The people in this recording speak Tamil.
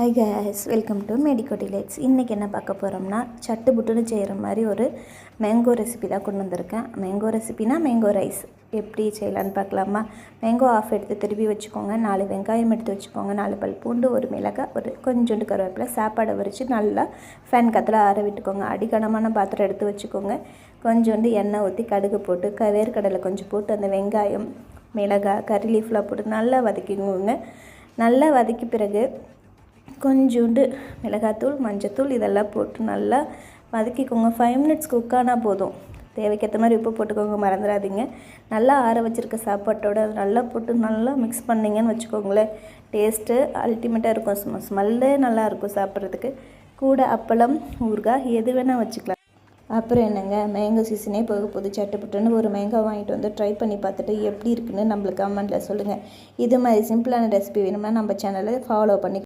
High case, welcome to medico delights. இன்றைக்கி என்ன பார்க்க போகிறோம்னா, சட்டு புட்டுன்னு செய்கிற மாதிரி ஒரு மேங்கோ ரெசிபி தான் கொண்டு வந்திருக்கேன். மேங்கோ ரெசிபினா மேங்கோ ரைஸ் எப்படி செய்யலான்னு பார்க்கலாமா? மேங்கோ ஆஃப் எடுத்து திருப்பி வச்சுக்கோங்க. 4 வெங்காயம் எடுத்து வச்சுக்கோங்க, 4 பல் பூண்டு, ஒரு மிளகாய், ஒரு கொஞ்சோண்டு கருவேப்பிலை. சாப்பாடை வரித்து நல்லா ஃபேன் காற்றுல ஆற விட்டுக்கோங்க. அடிக்கனமான பாத்திரம் எடுத்து வச்சுக்கோங்க. கொஞ்சோண்டு எண்ணெய் ஊற்றி கடுகு போட்டு வேர்க்கடலை கொஞ்சம் போட்டு அந்த வெங்காயம், மிளகாய், கறி லீஃப்லாம் போட்டு நல்லா வதக்கிக்கோங்க. நல்லா வதக்கி பிறகு கொஞ்சோண்டு மிளகாத்தூள், மஞ்சத்தூள் இதெல்லாம் போட்டு நல்லா வதக்கிக்கோங்க. 5 மினிட்ஸ் குக் ஆனால் போதும். தேவைக்கேற்ற மாதிரி உப்பு போட்டுக்கோங்க, மறந்துடாதீங்க. நல்லா ஆற வச்சுருக்க சாப்பாட்டோட அது நல்லா போட்டு நல்லா மிக்ஸ் பண்ணிங்கன்னு வச்சுக்கோங்களேன். டேஸ்ட்டு அல்டிமேட்டாக இருக்கும். ஸ்மெல்லே நல்லாயிருக்கும் சாப்பிட்றதுக்கு. கூட அப்பளம், ஊறுகாய் எது வேணால் வச்சுக்கலாம். அப்புறம் என்னங்க, மேங்கோ சீசனே போக போது. சட்டுப்புட்டுன்னு ஒரு மேங்கோ வாங்கிட்டு வந்து ட்ரை பண்ணி பார்த்துட்டு எப்படி இருக்குன்னு நம்மளுக்கு கமெண்ட்டில் சொல்லுங்கள். இது மாதிரி சிம்பிளான ரெசிபி வேணும்னா நம்ம சேனலை ஃபாலோ பண்ணி